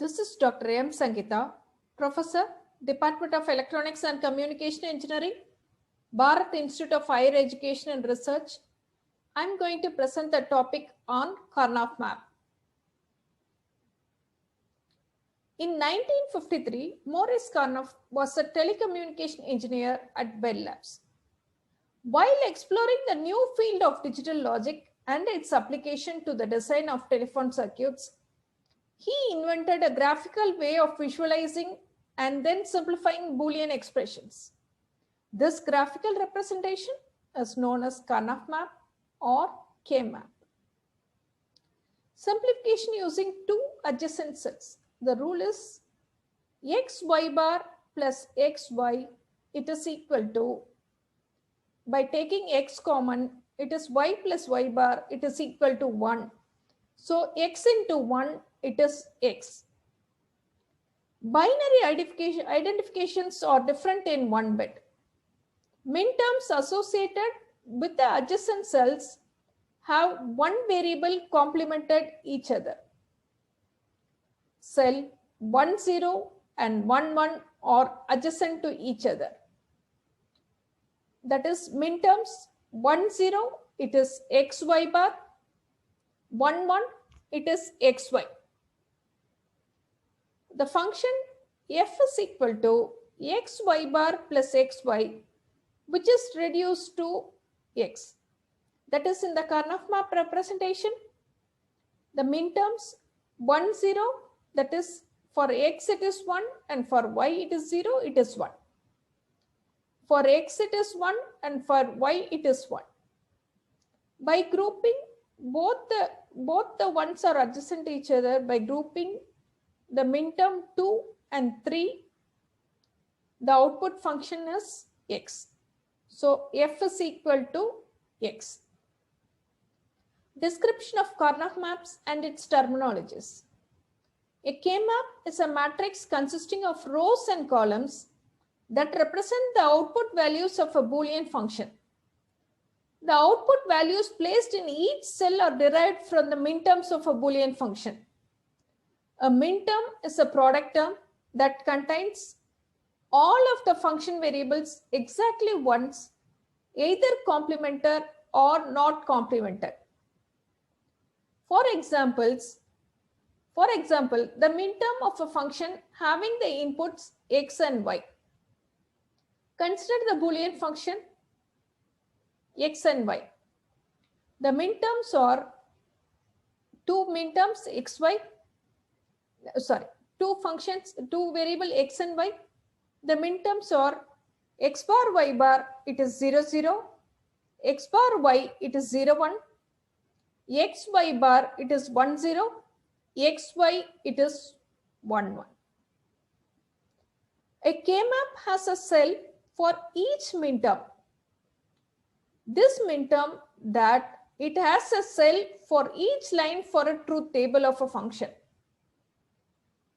This is Dr.M.Sangeetha, Professor, Department of Electronics and Communication Engineering, Bharat Institute of Higher Education and Research. I'm going to present the topic on Karnaugh map. In 1953, Maurice Karnaugh was a telecommunication engineer at Bell Labs. While exploring the new field of digital logic and its application to the design of telephone circuits, he invented a graphical way of visualizing and then simplifying Boolean expressions. This graphical representation is known as Karnaugh map or K-map. Simplification using two adjacent cells. The rule is x y bar plus x y, it is equal to, by taking x common, it is y plus y bar, it is equal to 1. So x into 1, it is x. Binary identifications are different in one bit. Minterms associated with the adjacent cells have one variable complemented each other. Cell 1, 0 and 1, 1 are adjacent to each other. That is minterms 1, 0, it is xy bar, 1, 1, it is xy. The function f is equal to xy bar plus xy, which is reduced to x. That is in the Karnaugh map representation. The minterms 1, 0, that is for x it is 1 and for y it is 0, it is 1. For x it is 1 and for y it is 1. By grouping, both the ones are adjacent to each other. By grouping the minterm 2 and 3, the output function is x. So f is equal to x. Description of Karnaugh maps and its terminologies. A K-map is a matrix consisting of rows and columns that represent the output values of a Boolean function. The output values placed in each cell are derived from the minterms of a Boolean function. A minterm is a product term that contains all of the function variables exactly once, either complemented or not complemented. For example, the minterm of a function having the inputs x and y. Consider the Boolean function x and y. The minterms are two variable x and y. The minterms are x bar y bar, it is 0, 0. X bar y, it is 0, 1. X y bar, it is 1, 0. XY, it is 1, 1. A K-map has a cell for each minterm. This minterm that it has a cell for each line for a truth table of a function.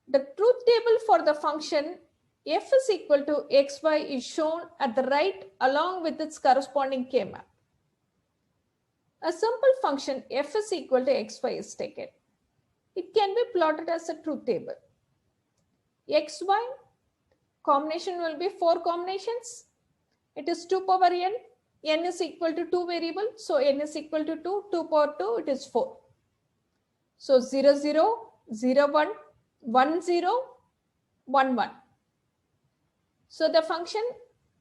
The truth table for the function f is equal to xy is shown at the right along with its corresponding K-map. A simple function f is equal to xy is taken. It can be plotted as a truth table. XY combination will be 4 combinations. It is 2 power n. N is equal to 2 variables. So n is equal to 2. 2 power 2, it is 4. So 0, 0, 0, 1, 1, 0, 1, 1. So the function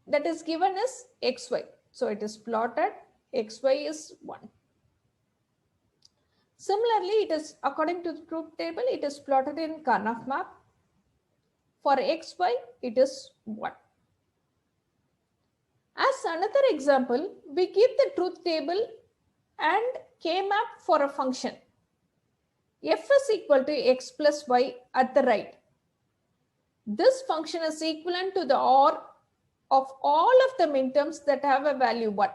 that is given is xy. So it is plotted. Xy is 1. Similarly, it is according to the truth table, it is plotted in Karnaugh map. For xy, it is 1. As another example, we give the truth table and K-map for a function. F is equal to x plus y at the right. This function is equivalent to the OR of all of the minterms that have a value 1.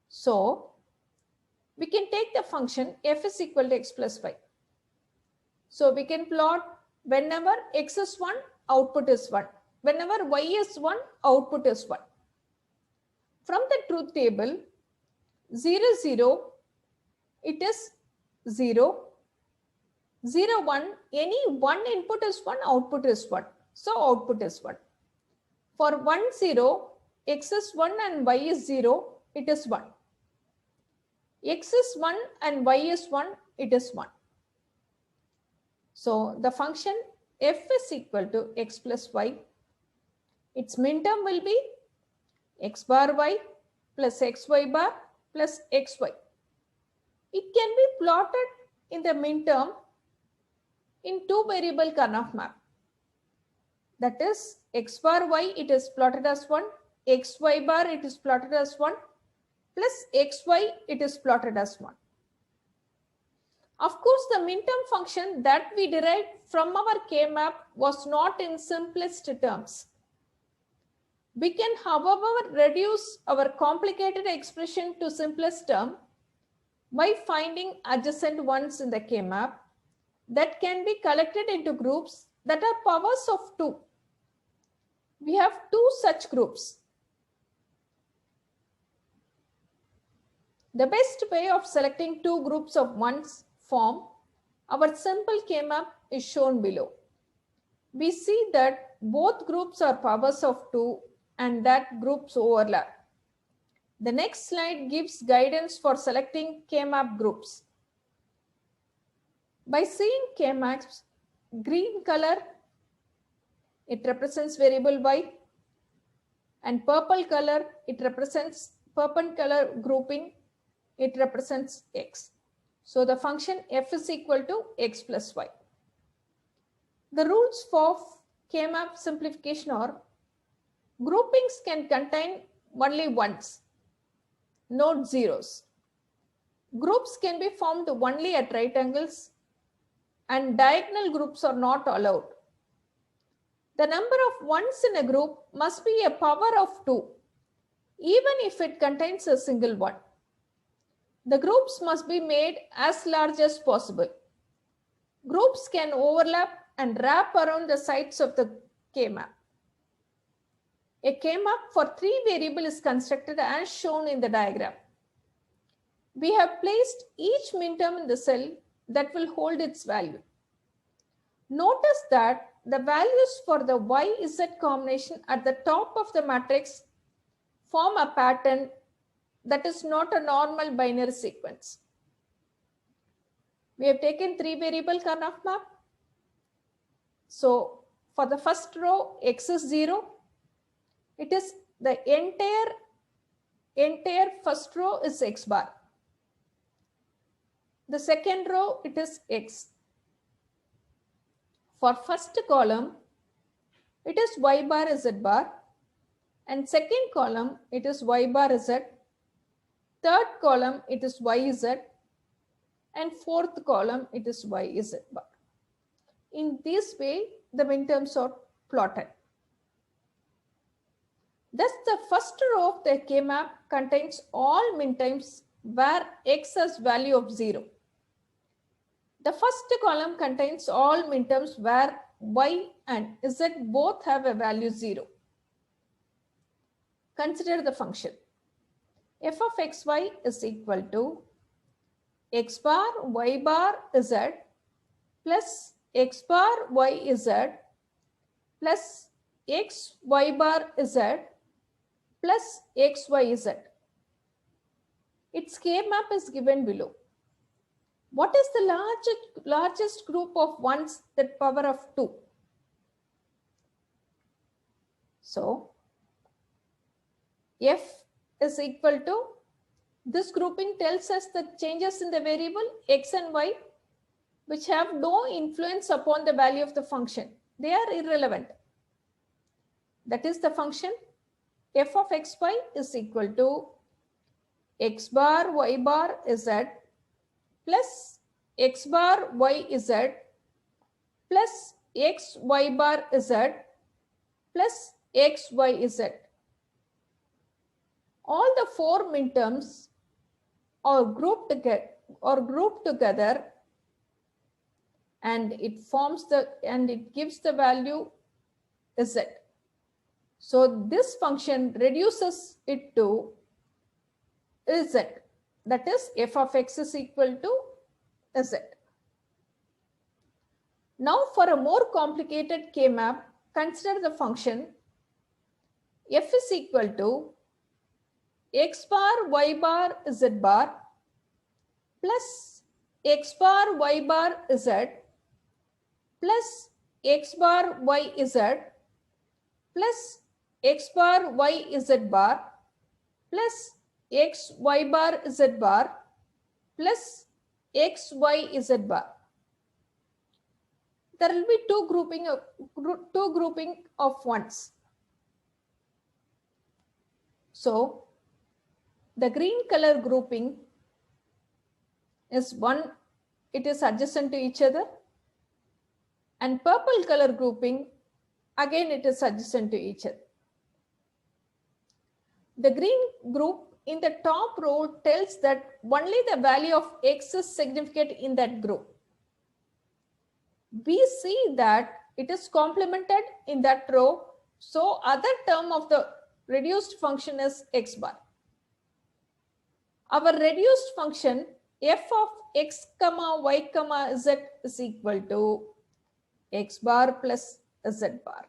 So, we can take the function f is equal to x plus y. So we can plot whenever x is 1, output is 1. Whenever y is 1, output is 1. From the truth table, 0, 0, it is 0. 0, 1, any one input is 1, output is 1. So output is 1. For 1, 0, x is 1 and y is 0, it is 1. X is 1 and y is 1, it is 1. So the function f is equal to x plus y. Its minterm will be x bar y plus xy bar plus xy. It can be plotted in the minterm in two variable Karnaugh map. That is x bar y, it is plotted as 1, xy bar, it is plotted as 1, plus xy, it is plotted as 1. Of course, the minterm function that we derived from our K-map was not in simplest terms. We can, however, reduce our complicated expression to simplest term by finding adjacent ones in the K-map that can be collected into groups that are powers of 2. We have two such groups. The best way of selecting two groups of ones form our simple K-map is shown below. We see that both groups are powers of 2 and that groups overlap. The next slide gives guidance for selecting K-map groups. By seeing K-maps, green color, it represents variable y, and purple color, it represents perpendicular grouping, it represents x. So the function f is equal to x plus y. The rules for K-map simplification are: groupings can contain only ones, not zeros. Groups can be formed only at right angles, and diagonal groups are not allowed. The number of ones in a group must be a power of 2, even if it contains a single one. The groups must be made as large as possible. Groups can overlap and wrap around the sides of the K-map. A K-map for 3 variables is constructed as shown in the diagram. We have placed each minterm in the cell that will hold its value. Notice that the values for the y-z combination at the top of the matrix form a pattern that is not a normal binary sequence. We have taken 3 variable Karnaugh map. So for the first row, x is 0. It is the entire first row is x bar. The second row, it is x. For first column, it is y bar z bar, and second column, it is y bar z. Third column, it is yz, and fourth column, it is yz bar. In this way, the minterms are plotted. Thus, the first row of the K-map contains all minterms where x has value of 0. The first column contains all minterms where y and z both have a value 0. Consider the function. F of xy is equal to x bar y bar z plus x bar y z plus x y bar z plus x y z. Its K-map is given below. What is the largest group of ones that power of 2? So f is equal to, this grouping tells us the changes in the variable x and y which have no influence upon the value of the function. They are irrelevant. That is the function f of xy is equal to x bar y bar z plus x bar y z plus x y bar z plus x y z. All the 4 minterms are grouped together and it gives the value z. So this function reduces it to z. That is f of x is equal to z. Now for a more complicated K-map, consider the function f is equal to x bar y bar z bar plus x bar y bar z plus x bar y z plus x bar y z bar plus x y bar z bar plus x y z bar. There will be two grouping of ones. So the green color grouping is one, it is adjacent to each other, and purple color grouping, again it is adjacent to each other. The green group in the top row tells that only the value of x is significant in that group. We see that it is complemented in that row, so other term of the reduced function is x bar. Our reduced function f of x comma y comma z is equal to x bar plus z bar.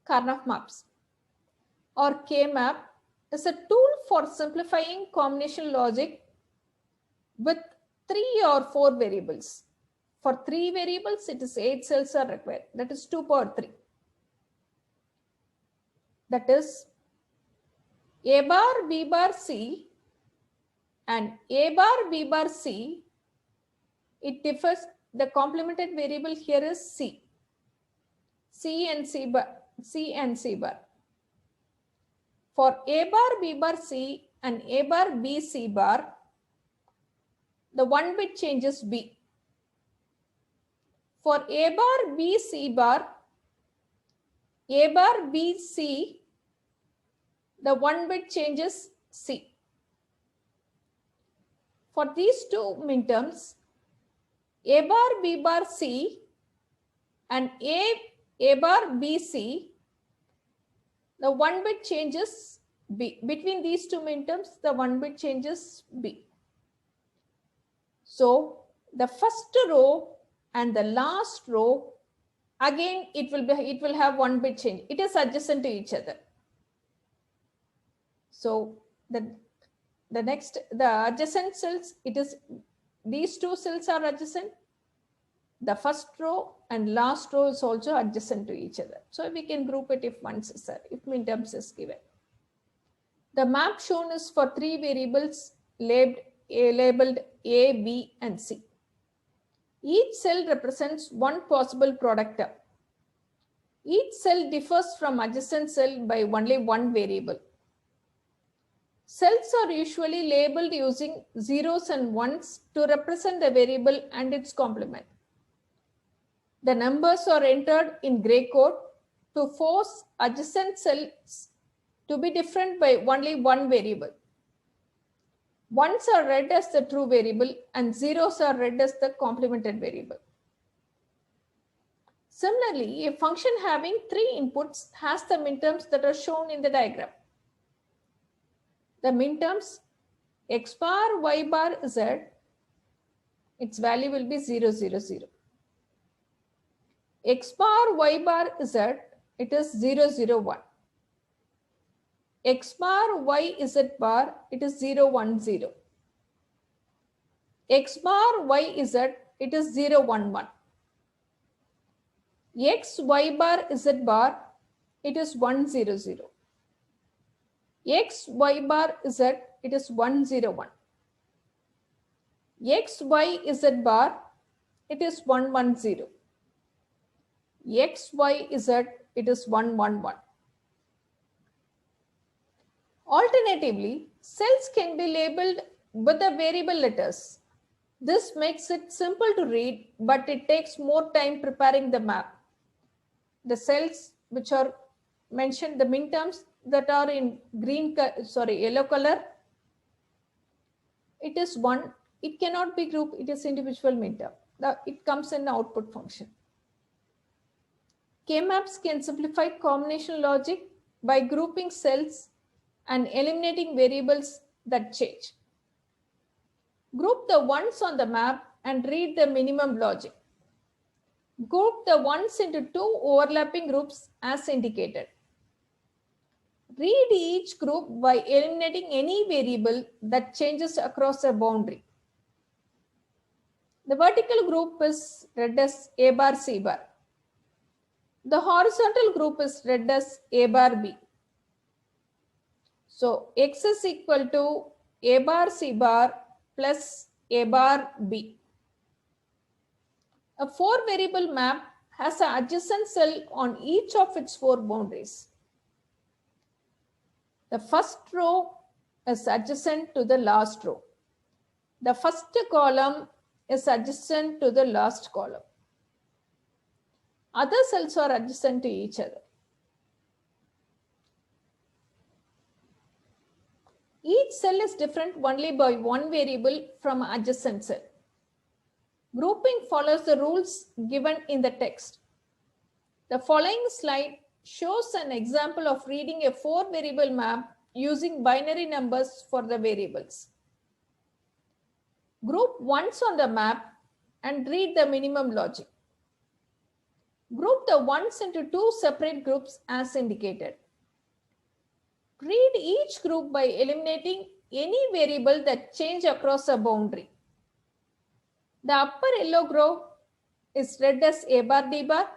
Karnaugh maps or K-map is a tool for simplifying combination logic with 3 or 4 variables. For 3 variables, it is 8 cells are required. That is 2 power 3. That is a bar b bar c and a bar b bar c. It differs. The complemented variable here is c. C and c bar. For a bar b bar c and a bar b c bar, the 1 bit changes b. For a bar b c bar, a bar b c, the 1 bit changes c. For these two minterms, a bar b bar c and a bar b c, the 1 bit changes b. Between these two minterms, the 1 bit changes b. So the first row and the last row, again it will have 1 bit change. It is adjacent to each other. So the adjacent cells, it is these two cells are adjacent. The first row and last row is also adjacent to each other. So we can group it if minterms is given. The map shown is for 3 variables labeled A, B, and C. Each cell represents one possible product term. Each cell differs from adjacent cell by only one variable. Cells are usually labeled using zeros and ones to represent the variable and its complement. The numbers are entered in gray code to force adjacent cells to be different by only one variable. Ones are read as the true variable and zeros are read as the complemented variable. Similarly, a function having 3 inputs has the minterms that are shown in the diagram. The minterms x bar y bar z, its value will be 0, 0, 0. X bar y bar z, it is 0, 0, 1. X bar y z bar, it is 0, 1, 0. X bar y z, it is 0, 1, 1. X y bar z bar, it is 1, 0, 0. X y bar z, it is 1, 0, 1. X y z bar, it is 1, 1, 0. X y z, it is 1, 1, 1. Alternatively, cells can be labeled with the variable letters. This makes it simple to read, but it takes more time preparing the map. The cells which are mentioned, the minterms that are in yellow color, it is one. It cannot be grouped. It is individual minterm. It comes in the output function. K-maps can simplify combination logic by grouping cells and eliminating variables that change. Group the ones on the map and read the minimum logic. Group the ones into two overlapping groups as indicated. Read each group by eliminating any variable that changes across a boundary. The vertical group is read as A bar C bar. The horizontal group is read as A bar B. So X is equal to A bar C bar plus A bar B. A 4-variable map has an adjacent cell on each of its 4 boundaries. The first row is adjacent to the last row. The first column is adjacent to the last column. Other cells are adjacent to each other. Each cell is different only by one variable from an adjacent cell. Grouping follows the rules given in the text. The following slide shows an example of reading a 4-variable map using binary numbers for the variables. Group ones on the map and read the minimum logic. Group the ones into two separate groups as indicated. Read each group by eliminating any variable that change across a boundary. The upper yellow group is read as A bar D bar.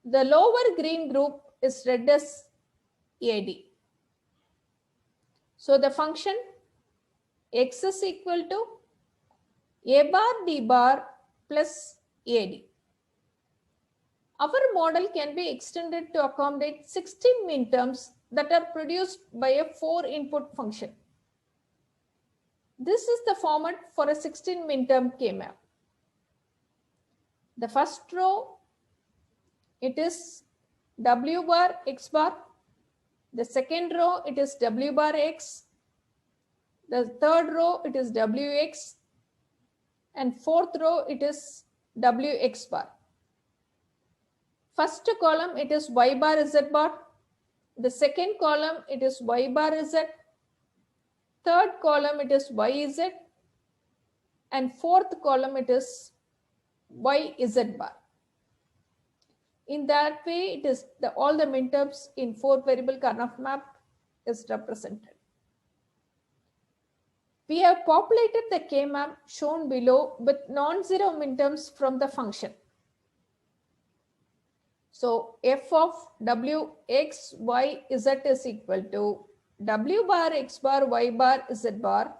The lower green group is read as AD. So the function X is equal to A bar D bar plus AD. Our model can be extended to accommodate 16 minterms that are produced by a 4-input function. This is the format for a 16 minterm K-map. The first row, it is W bar X bar. The second row, it is W bar X. The third row, it is WX. And fourth row, it is WX bar. First column, it is Y bar Z bar. The second column, it is Y bar Z. Third column, it is YZ. And fourth column, it is YZ bar. In that way, it is all the minterms in 4-variable Karnaugh map is represented. We have populated the K-map shown below with non-zero minterms from the function. So f of w x y z is equal to w bar x bar y bar z bar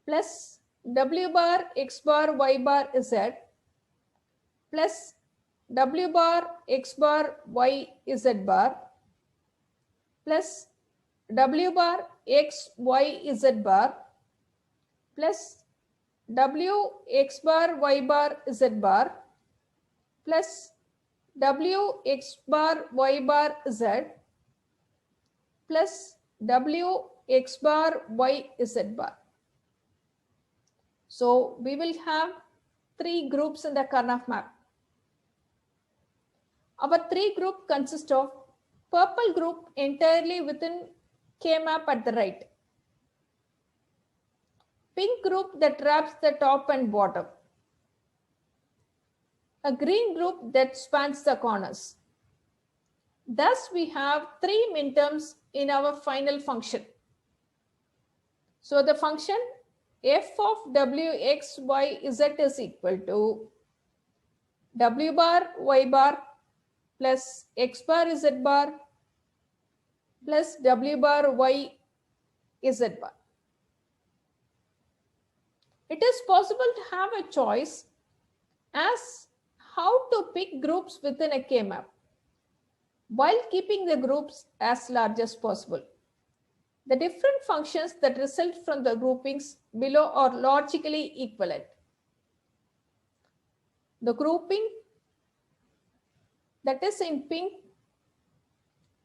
plus w bar x bar y bar z plus w bar x bar y z bar plus w bar x y z bar plus w x bar y bar z bar plus w x bar y bar z plus w x bar y z bar. So we will have 3 groups in the Karnaugh map. Our 3 group consists of purple group entirely within K-map at the right, pink group that wraps the top and bottom, a green group that spans the corners. Thus, we have 3 minterms in our final function. So the function f of w x y z is equal to w bar y bar plus x bar z bar plus w bar y z bar. It is possible to have a choice as how to pick groups within a K-map while keeping the groups as large as possible. The different functions that result from the groupings below are logically equivalent. The grouping that is in pink,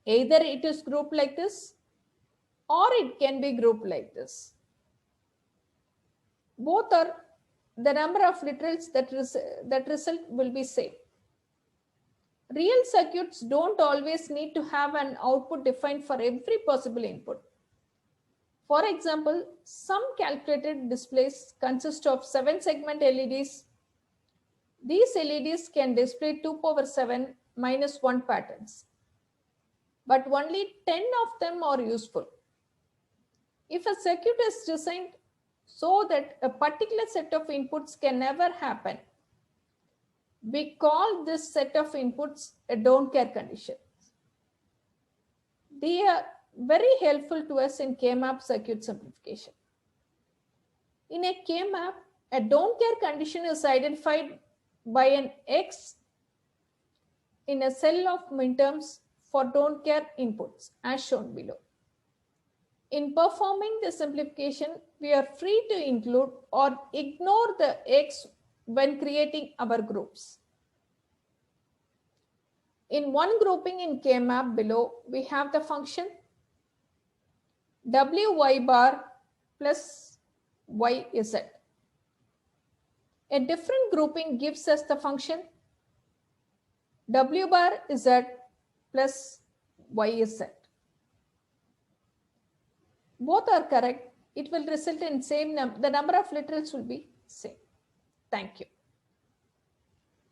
either it is grouped like this or it can be grouped like this. Both are the number of literals that result will be same. Real circuits don't always need to have an output defined for every possible input. For example, some calculated displays consist of 7-segment LEDs. These LEDs can display 2 power 7 minus 1 patterns, but only 10 of them are useful. If a circuit is designed so that a particular set of inputs can never happen, we call this set of inputs a don't care condition. They are very helpful to us in K-map circuit simplification. In a K-map, a don't care condition is identified by an X in a cell of minterms for don't care inputs as shown below. In performing the simplification, we are free to include or ignore the X when creating our groups. In one grouping in K-map below, we have the function Wy bar plus Yz. A different grouping gives us the function W bar Z plus Yz. Both are correct. It will result in the number of literals will be same. Thank you.